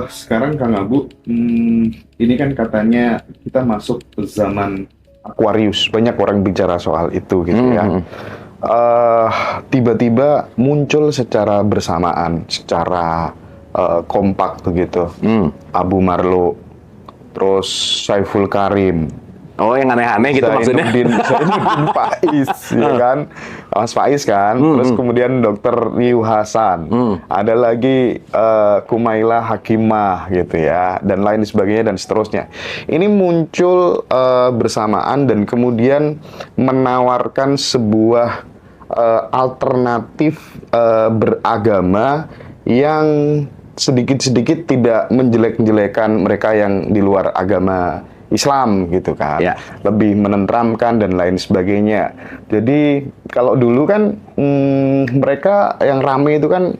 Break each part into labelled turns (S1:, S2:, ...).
S1: sekarang Kang Abu, ini kan katanya kita masuk ke zaman Aquarius. Banyak orang bicara soal itu gitu ya. Tiba-tiba muncul secara bersamaan, secara kompak begitu. Abu Marlo, terus Saiful Karim,
S2: Oh, yang aneh-aneh gitu maksudnya.
S1: Zainuddin Faiz, ya kan, Mas Faiz kan, terus kemudian Dr. Niu Hasan, ada lagi Kumaila Hakimah gitu ya, dan lain sebagainya dan seterusnya. Ini muncul bersamaan dan kemudian menawarkan sebuah alternatif beragama yang sedikit-sedikit tidak menjelek-jelekan mereka yang di luar agama Islam gitu kan, lebih menenteramkan dan lain sebagainya. Jadi kalau dulu kan mereka yang rame itu kan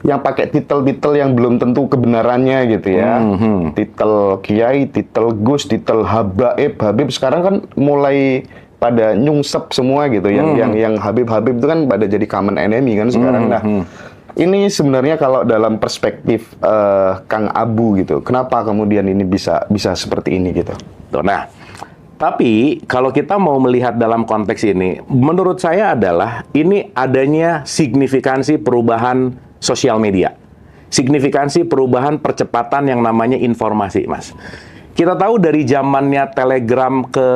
S1: yang pakai titel-titel yang belum tentu kebenarannya gitu ya, titel kiai, titel gus, titel habaib, habib. Sekarang kan mulai pada nyungsep semua gitu, yang habib-habib itu kan pada jadi common enemy kan sekarang. Nah, ini sebenarnya kalau dalam perspektif Kang Abu gitu, kenapa kemudian ini bisa seperti ini gitu?
S2: Nah, tapi kalau kita mau melihat dalam konteks ini, menurut saya adalah ini adanya signifikansi perubahan sosial media, signifikansi perubahan percepatan yang namanya informasi, Mas. Kita tahu dari zamannya Telegram ke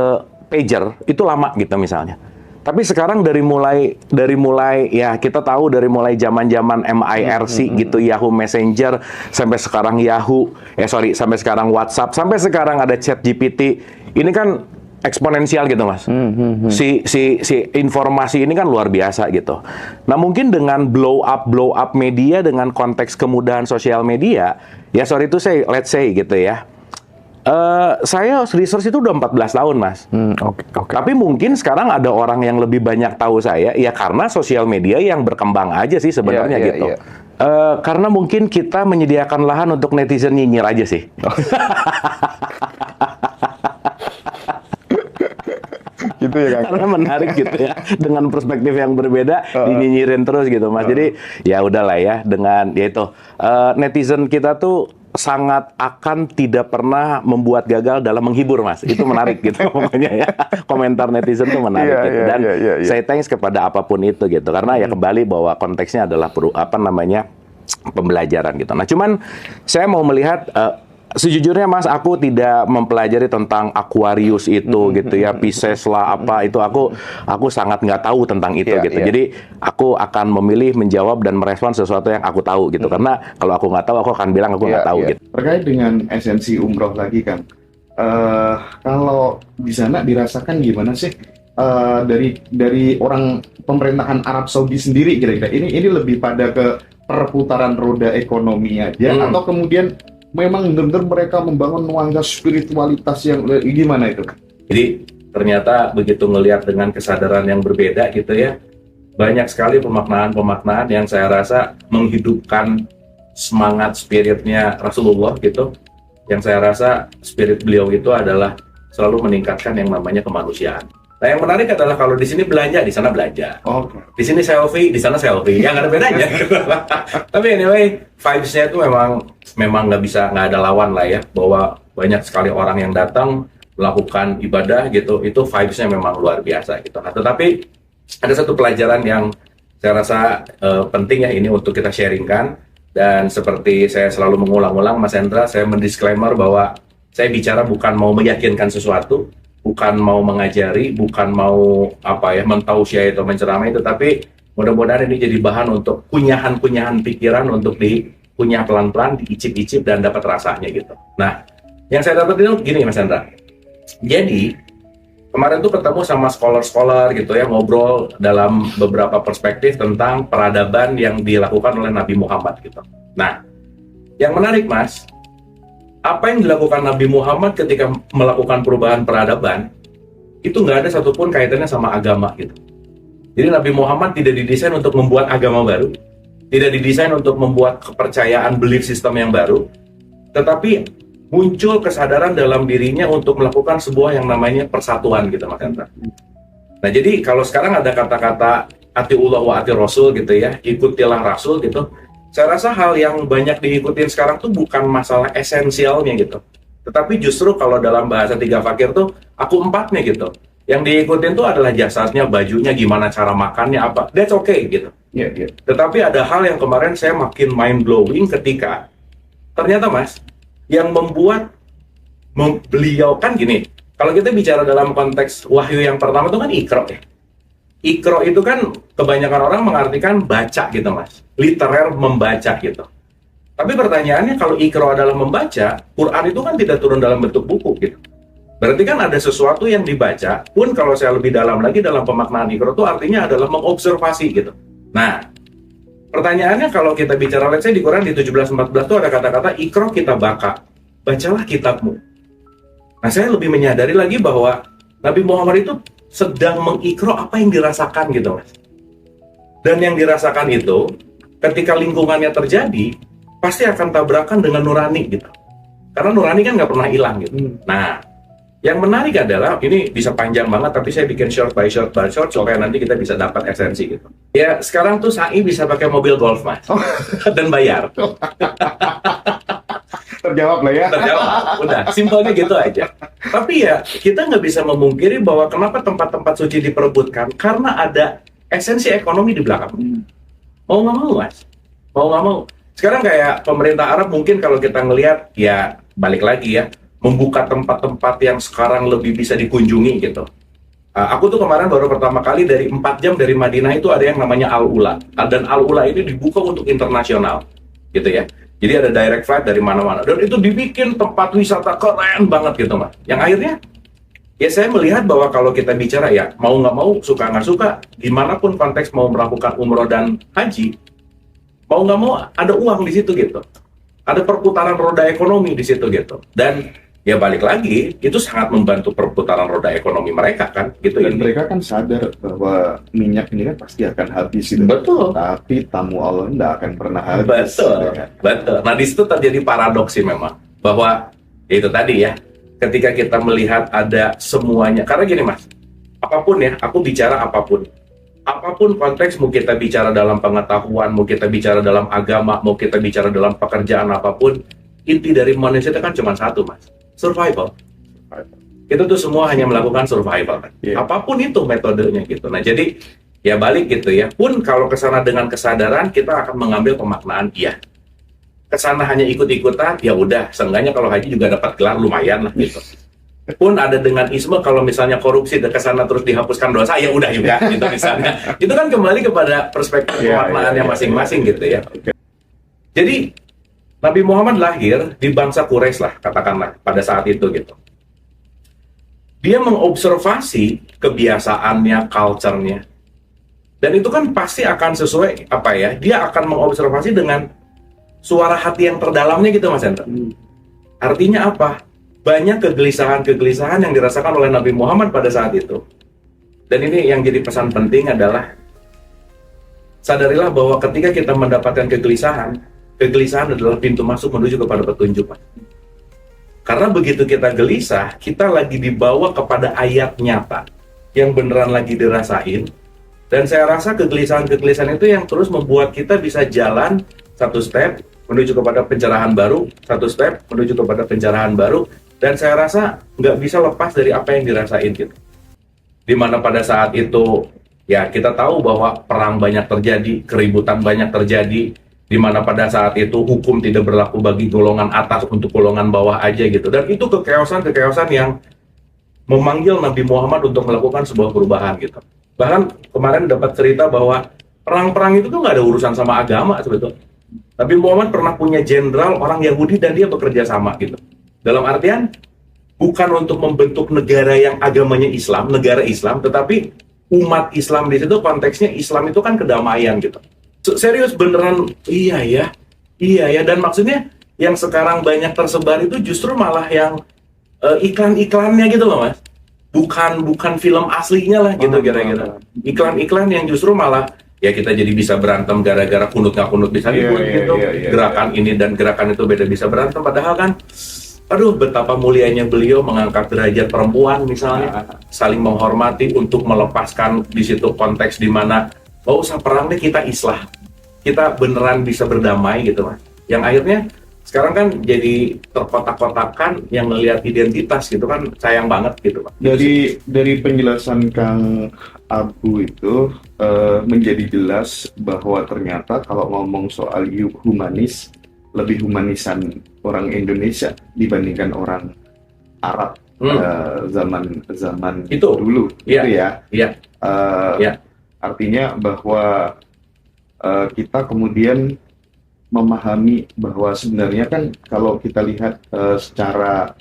S2: pager itu lama gitu misalnya. Tapi sekarang dari mulai ya kita tahu dari mulai zaman-zaman MIRC gitu, Yahoo Messenger, sampai sekarang sampai sekarang WhatsApp, sampai sekarang ada ChatGPT. Ini kan eksponensial gitu, Mas. Si informasi ini kan luar biasa gitu. Nah, mungkin dengan blow up media dengan konteks kemudahan sosial media, ya let's say gitu ya. Saya research itu udah 14 tahun, Mas.
S1: Okay.
S2: Tapi mungkin sekarang ada orang yang lebih banyak tahu saya, ya karena sosial media yang berkembang aja sih sebenarnya gitu. Karena mungkin kita menyediakan lahan untuk netizen nyinyir aja sih.
S1: Gitu ya, Kang.
S2: Karena menarik gitu ya, dengan perspektif yang berbeda dinyinyirin terus gitu, Mas. Jadi ya udahlah ya, dengan yaitu netizen kita tuh sangat akan tidak pernah membuat gagal dalam menghibur, Mas. Itu menarik gitu pokoknya ya. Komentar netizen itu menarik gitu. Dan saya thanks kepada apapun itu gitu. Karena ya kembali bahwa konteksnya adalah pembelajaran gitu. Nah, cuman saya mau melihat sejujurnya, Mas, aku tidak mempelajari tentang Aquarius itu gitu ya, Pisces lah apa itu, aku sangat nggak tahu tentang itu gitu. Jadi aku akan memilih menjawab dan merespon sesuatu yang aku tahu gitu. Karena kalau aku nggak tahu, aku akan bilang aku nggak tahu gitu.
S1: Terkait dengan esensi umroh lagi, Kang, kalau di sana dirasakan gimana sih dari orang pemerintahan Arab Saudi sendiri kira-kira? Ini lebih pada ke perputaran roda ekonomi aja atau kemudian memang benar-benar mereka membangun nuansa spiritualitas yang gimana itu?
S3: Jadi ternyata begitu ngelihat dengan kesadaran yang berbeda gitu ya, banyak sekali pemaknaan-pemaknaan yang saya rasa menghidupkan semangat spiritnya Rasulullah gitu. Yang saya rasa spirit beliau itu adalah selalu meningkatkan yang namanya kemanusiaan. Nah, yang menarik adalah kalau di sini belanja, di sana belanja. Di sini selfie, di sana selfie. Ya nggak ada bedanya. Tapi anyway, vibes-nya itu memang nggak ada lawan lah ya. Bahwa banyak sekali orang yang datang melakukan ibadah gitu, itu vibes-nya memang luar biasa gitu. Nah, tetapi ada satu pelajaran yang saya rasa penting ya ini untuk kita sharingkan. Dan seperti saya selalu mengulang-ulang, Mas Hendra, saya mendisklaimer bahwa saya bicara bukan mau meyakinkan sesuatu, bukan mau mengajari, bukan mau mentausiah atau menceramai, tetapi mudah-mudahan ini jadi bahan untuk kunyahan-kunyahan pikiran untuk dikunyah pelan-pelan, diicip-icip dan dapat rasanya gitu. Nah, yang saya dapat itu gini, Mas Hendra. Jadi kemarin tuh ketemu sama scholar-scholar gitu ya, ngobrol dalam beberapa perspektif tentang peradaban yang dilakukan oleh Nabi Muhammad gitu. Nah, yang menarik, Mas, apa yang dilakukan Nabi Muhammad ketika melakukan perubahan peradaban itu nggak ada satupun kaitannya sama agama gitu. Jadi Nabi Muhammad tidak didesain untuk membuat agama baru, tidak didesain untuk membuat kepercayaan belief system yang baru, tetapi muncul kesadaran dalam dirinya untuk melakukan sebuah yang namanya persatuan gitu, Mas Hendra. Nah, jadi kalau sekarang ada kata-kata atiullah wa ati rasul gitu ya, ikutilah rasul gitu. Saya rasa hal yang banyak diikutin sekarang tuh bukan masalah esensialnya gitu. Tetapi justru kalau dalam bahasa tiga fakir tuh, aku empatnya gitu. Yang diikutin tuh adalah jasadnya, bajunya, gimana cara makannya, apa. That's okay gitu.
S1: Iya, iya.
S3: Tetapi ada hal yang kemarin saya makin mind-blowing ketika ternyata Mas, yang membuat beliau kan gini, kalau kita bicara dalam konteks wahyu yang pertama itu kan Iqra ya. Iqra itu kan kebanyakan orang mengartikan baca gitu Mas, literer membaca gitu. Tapi pertanyaannya kalau Iqra adalah membaca, Quran itu kan tidak turun dalam bentuk buku gitu. Berarti kan ada sesuatu yang dibaca, pun kalau saya lebih dalam lagi dalam pemaknaan Iqra itu artinya adalah mengobservasi gitu. Nah, pertanyaannya kalau kita bicara, let's say di Quran di 17:14 itu ada kata-kata Iqra kitabaka, bacalah kitabmu. Nah, saya lebih menyadari lagi bahwa Nabi Muhammad itu sedang mengikra apa yang dirasakan gitu Mas. Dan yang dirasakan itu, ketika lingkungannya terjadi, pasti akan tabrakan dengan nurani gitu. Karena nurani kan nggak pernah hilang gitu. Nah, yang menarik adalah, ini bisa panjang banget, tapi saya bikin short by short supaya nanti kita bisa dapat esensi gitu. Ya, sekarang tuh Sai bisa pakai mobil golf, Mas. Dan bayar.
S1: Terjawab lah ya.
S3: Terjawab. Udah, simpelnya gitu aja. Tapi ya, kita nggak bisa memungkiri bahwa kenapa tempat-tempat suci diperebutkan, karena ada esensi ekonomi di belakang. Mau nggak mau, Mas. Mau nggak mau. Sekarang kayak pemerintah Arab mungkin kalau kita ngelihat, ya balik lagi ya, membuka tempat-tempat yang sekarang lebih bisa dikunjungi gitu. Aku tuh kemarin baru pertama kali dari 4 jam dari Madinah itu ada yang namanya Al-Ula. Dan Al-Ula ini dibuka untuk internasional gitu ya. Jadi ada direct flight dari mana-mana. Dan itu dibikin tempat wisata keren banget gitu Mas. Yang akhirnya, ya saya melihat bahwa kalau kita bicara ya, mau nggak mau, suka nggak suka, dimanapun konteks mau melakukan umroh dan haji, mau nggak mau ada uang di situ gitu. Ada perputaran roda ekonomi di situ gitu. Dan ya balik lagi, itu sangat membantu perputaran roda ekonomi mereka kan, gitu.
S1: Dan mereka kan sadar bahwa minyak ini kan pasti akan habis gitu.
S3: Betul.
S1: Tapi tamu Allah tidak akan pernah habis.
S3: Betul,
S1: Ya kan?
S3: betul. Nah di situ terjadi paradoks sih memang, bahwa ya itu tadi ya, ketika kita melihat ada semuanya, karena gini Mas, apapun ya, aku bicara apapun konteks, mau kita bicara dalam pengetahuan, mau kita bicara dalam agama, mau kita bicara dalam pekerjaan apapun, inti dari manusia itu kan cuma satu Mas, survival. Itu tuh semua hanya melakukan survival kan.
S1: Yeah.
S3: Apapun itu metodenya gitu. Nah jadi ya balik gitu ya. Pun kalau kesana dengan kesadaran, kita akan mengambil pemaknaan iya. Kesana hanya ikut-ikutan, ya udah. Seenggaknya kalau haji juga dapat gelar lumayan lah gitu. Pun ada dengan isme, kalau misalnya korupsi dan kesana terus dihapuskan dosa, ya udah juga gitu misalnya. Itu kan kembali kepada perspektif pemaknaannya masing-masing gitu ya. Jadi Nabi Muhammad lahir di bangsa Quraisy lah, katakanlah, pada saat itu gitu. Dia mengobservasi kebiasaannya, culture-nya. Dan itu kan pasti akan sesuai, apa ya, dia akan mengobservasi dengan suara hati yang terdalamnya gitu Mas Hendra. Artinya apa? Banyak kegelisahan-kegelisahan yang dirasakan oleh Nabi Muhammad pada saat itu. Dan ini yang jadi pesan penting adalah, sadarilah bahwa ketika kita mendapatkan kegelisahan adalah pintu masuk menuju kepada petunjuk. Karena begitu kita gelisah, kita lagi dibawa kepada ayat nyata yang beneran lagi dirasain. Dan saya rasa kegelisahan-kegelisahan itu yang terus membuat kita bisa jalan satu step menuju kepada pencerahan baru, satu step menuju kepada pencerahan baru. Dan saya rasa nggak bisa lepas dari apa yang dirasain gitu. Dimana pada saat itu, ya kita tahu bahwa perang banyak terjadi, keributan banyak terjadi, di mana pada saat itu hukum tidak berlaku bagi golongan atas untuk golongan bawah aja gitu. Dan itu kekeosan yang memanggil Nabi Muhammad untuk melakukan sebuah perubahan gitu. Bahkan kemarin dapat cerita bahwa perang-perang itu tuh nggak ada urusan sama agama sebetulnya. Nabi Muhammad pernah punya jenderal orang Yahudi dan dia bekerja sama gitu. Dalam artian bukan untuk membentuk negara yang agamanya Islam, negara Islam, tetapi umat Islam di situ konteksnya Islam itu kan kedamaian gitu. Serius beneran iya ya, dan maksudnya yang sekarang banyak tersebar itu justru malah yang iklan-iklannya gitu loh Mas, bukan film aslinya lah gitu kira-kira. Iklan-iklan yang justru malah ya kita jadi bisa berantem gara-gara kunut nggak kunut bisa ribut gitu. Gerakan ini dan gerakan itu beda bisa berantem, padahal kan aduh betapa mulianya beliau mengangkat derajat perempuan misalnya, saling menghormati untuk melepaskan di situ konteks di mana nggak usah perang deh, kita islah, kita beneran bisa berdamai gitu Mas. Yang akhirnya sekarang kan jadi terkotak-kotakan yang ngelihat identitas gitu kan, sayang banget gitu Pak.
S1: Dari penjelasan Kang Abu itu menjadi jelas bahwa ternyata kalau ngomong soal humanis, lebih humanisan orang Indonesia dibandingkan orang Arab zaman
S3: itu
S1: dulu,
S3: iya,
S1: gitu ya.
S3: Iya. Iya.
S1: Artinya bahwa kita kemudian memahami bahwa sebenarnya kan kalau kita lihat secara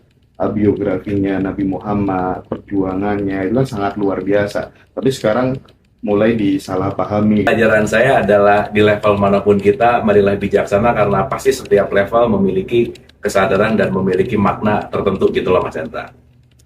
S1: biografinya Nabi Muhammad, perjuangannya itu kan sangat luar biasa. Tapi sekarang mulai disalahpahami.
S3: Pelajaran saya adalah di level manapun kita, marilah bijaksana karena pasti setiap level memiliki kesadaran dan memiliki makna tertentu gitu loh Mas Hendra.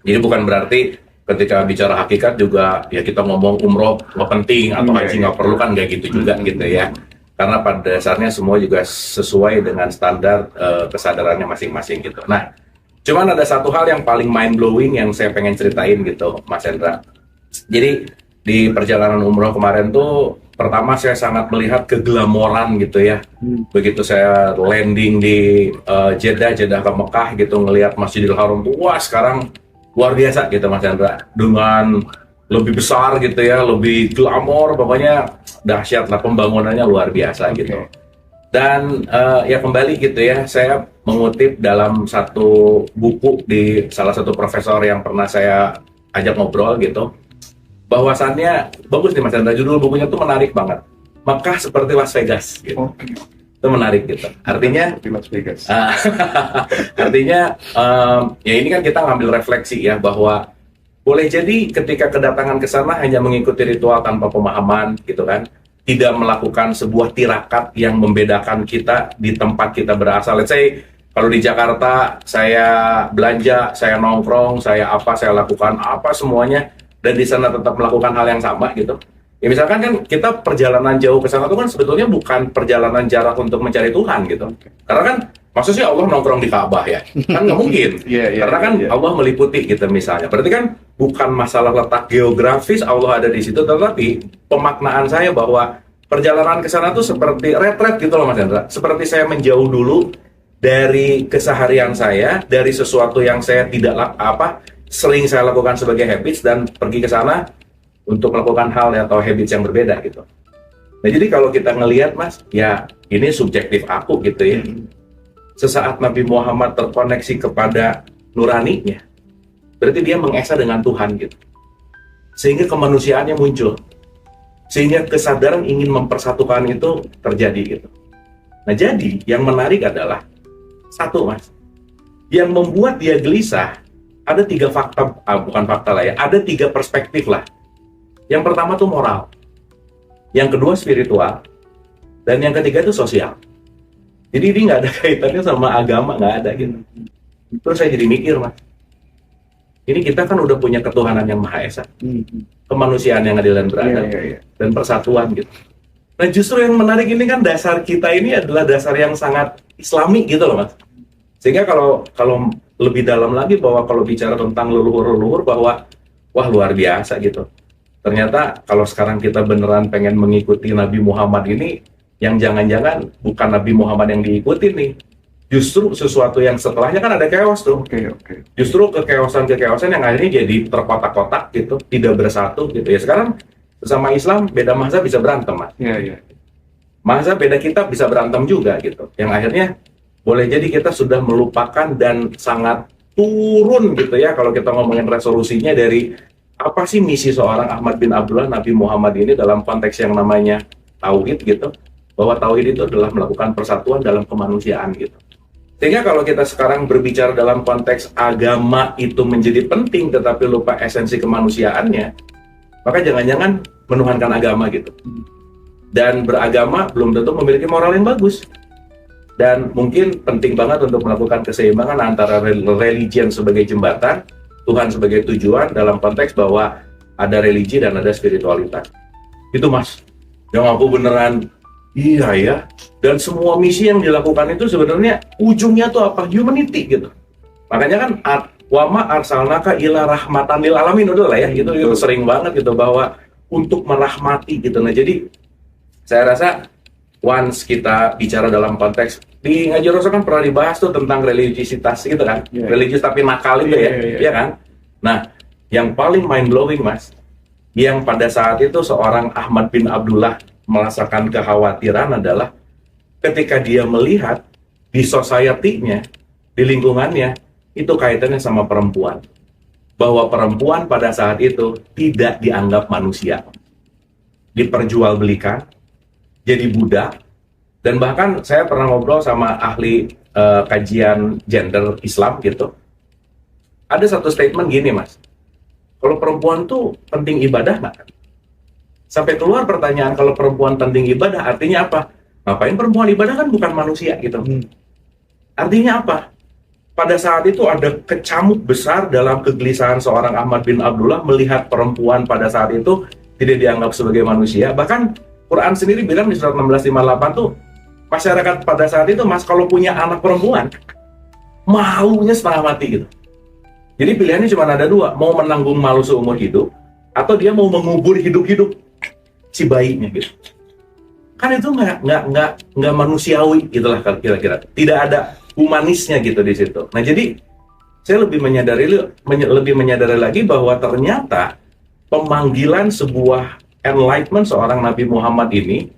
S3: Jadi bukan berarti ketika bicara hakikat juga ya kita ngomong umroh nggak penting atau haji nggak perlu kan nggak gitu juga gitu ya. Karena pada dasarnya semua juga sesuai dengan standar kesadarannya masing-masing gitu. Nah, cuman ada satu hal yang paling mind blowing yang saya pengen ceritain gitu, Mas Hendra. Jadi di perjalanan umroh kemarin tuh, pertama saya sangat melihat keglamoran gitu ya. Begitu saya landing di Jeddah ke Mekah gitu, ngelihat Masjidil Haram tuh, wah sekarang luar biasa gitu Mas Hendra. Dengan lebih besar gitu ya, lebih glamor, pokoknya dahsyat lah, pembangunannya luar biasa gitu. Dan ya kembali gitu ya, saya mengutip dalam satu buku di salah satu profesor yang pernah saya ajak ngobrol gitu, bahwasannya bagus nih Mas Hendra, judul bukunya tuh menarik banget, Mekah seperti Las Vegas gitu. Itu menarik gitu. Artinya
S1: Seperti Las Vegas.
S3: Artinya ya ini kan kita ngambil refleksi ya, bahwa boleh jadi ketika kedatangan ke sana hanya mengikuti ritual tanpa pemahaman gitu kan, tidak melakukan sebuah tirakat yang membedakan kita di tempat kita berasal. Let's say kalau di Jakarta saya belanja, saya nongkrong, saya lakukan apa semuanya, dan di sana tetap melakukan hal yang sama gitu. Ya misalkan kan kita perjalanan jauh ke sana itu kan sebetulnya bukan perjalanan jarak untuk mencari Tuhan gitu. Karena kan maksudnya Allah nongkrong di Ka'bah ya, kan nggak mungkin. Karena kan Allah meliputi gitu misalnya. Berarti kan bukan masalah letak geografis Allah ada di situ, tetapi pemaknaan saya bahwa perjalanan ke sana tuh seperti retret gitu loh Mas Hendra. Seperti saya menjauh dulu dari keseharian saya, dari sesuatu yang saya tidak sering saya lakukan sebagai habits, dan pergi ke sana untuk melakukan hal atau habits yang berbeda gitu. Nah jadi kalau kita ngelihat Mas, ya ini subjektif aku gitu ya. Sesaat Nabi Muhammad terkoneksi kepada nuraninya, berarti dia mengesa dengan Tuhan gitu. Sehingga kemanusiaannya muncul. Sehingga kesadaran ingin mempersatukan itu terjadi gitu. Nah jadi yang menarik adalah satu Mas, yang membuat dia gelisah ada 3 fakta, bukan fakta lah ya, ada 3 perspektif lah. Yang pertama tuh moral, yang kedua spiritual, dan yang ketiga itu sosial. Jadi ini nggak ada kaitannya sama agama, nggak ada gitu. Terus saya jadi mikir Mas, ini kita kan udah punya ketuhanan yang Maha Esa, kemanusiaan yang adil dan beradab, dan persatuan gitu. Nah justru yang menarik ini kan dasar kita ini adalah dasar yang sangat Islami gitu loh Mas. Sehingga kalau lebih dalam lagi, bahwa kalau bicara tentang leluhur-leluhur, bahwa wah luar biasa gitu. Ternyata kalau sekarang kita beneran pengen mengikuti Nabi Muhammad ini, yang jangan-jangan bukan Nabi Muhammad yang diikuti nih, justru sesuatu yang setelahnya kan ada chaos tuh. Justru kekeosan yang akhirnya jadi terkotak-kotak gitu, tidak bersatu gitu ya. Sekarang sesama Islam beda mazhab bisa berantem Mas. Mazhab beda kitab bisa berantem juga gitu. Yang akhirnya boleh jadi kita sudah melupakan dan sangat turun gitu ya, kalau kita ngomongin resolusinya dari apa sih misi seorang Ahmad bin Abdullah Nabi Muhammad ini dalam konteks yang namanya tauhid gitu, bahwa tauhid itu adalah melakukan persatuan dalam kemanusiaan gitu. Sehingga kalau kita sekarang berbicara dalam konteks agama itu menjadi penting tetapi lupa esensi kemanusiaannya, maka jangan-jangan menuhankan agama gitu. Dan beragama belum tentu memiliki moral yang bagus. Dan mungkin penting banget untuk melakukan keseimbangan antara religion sebagai jembatan, Tuhan sebagai tujuan, dalam konteks bahwa ada religi dan ada spiritualitas. Itu Mas, yang aku beneran iya ya. Dan semua misi yang dilakukan itu sebenarnya ujungnya tuh apa? Humanity gitu. Makanya kan wama arsalnaka ila rahmatan lil alamin, udah lah ya, itu sering banget gitu, bahwa untuk merahmati gitu. Nah jadi saya rasa once kita bicara dalam konteks di ngaji Rasul kan pernah dibahas tuh tentang religiositas gitu kan, religius tapi nakal itu ya kan. Nah, yang paling mind blowing Mas, yang pada saat itu seorang Ahmad bin Abdullah merasakan kekhawatiran adalah ketika dia melihat di society-nya, di lingkungannya, itu kaitannya sama perempuan. Bahwa perempuan pada saat itu tidak dianggap manusia. Diperjualbelikan, jadi budak, dan bahkan saya pernah ngobrol sama ahli kajian gender Islam gitu. Ada satu statement gini Mas, kalau perempuan tuh penting ibadah nggak? Sampai keluar pertanyaan kalau perempuan penting ibadah artinya apa? Ngapain perempuan ibadah kan bukan manusia gitu. Artinya apa? Pada saat itu ada kecamuk besar dalam kegelisahan seorang Ahmad bin Abdullah melihat perempuan pada saat itu tidak dianggap sebagai manusia. Bahkan Quran sendiri bilang di surat 1658 tuh, masyarakat pada saat itu Mas kalau punya anak perempuan malunya setengah mati gitu. Jadi pilihannya cuma ada dua, mau menanggung malu seumur hidup atau dia mau mengubur hidup-hidup si bayinya gitu. Kan itu nggak manusiawi gitulah kira-kira. Tidak ada humanisnya gitu di situ. Nah jadi saya lebih menyadari lagi bahwa ternyata pemanggilan sebuah enlightenment seorang Nabi Muhammad ini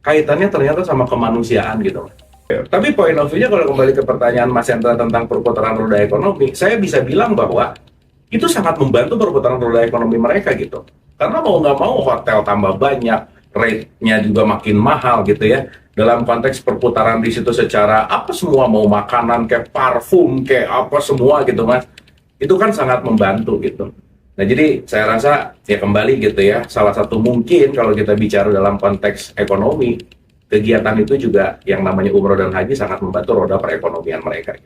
S3: kaitannya ternyata sama kemanusiaan gitu. Tapi point of view-nya kalau kembali ke pertanyaan Mas Hendra tentang perputaran roda ekonomi, saya bisa bilang bahwa itu sangat membantu perputaran roda ekonomi mereka gitu. Karena mau nggak mau hotel tambah banyak, rate-nya juga makin mahal gitu ya. Dalam konteks perputaran di situ secara apa semua, mau makanan kayak parfum kayak apa semua gitu Mas, itu kan sangat membantu gitu. Nah jadi saya rasa ya kembali gitu ya, salah satu mungkin kalau kita bicara dalam konteks ekonomi, kegiatan itu juga yang namanya umroh dan haji sangat membantu roda perekonomian mereka.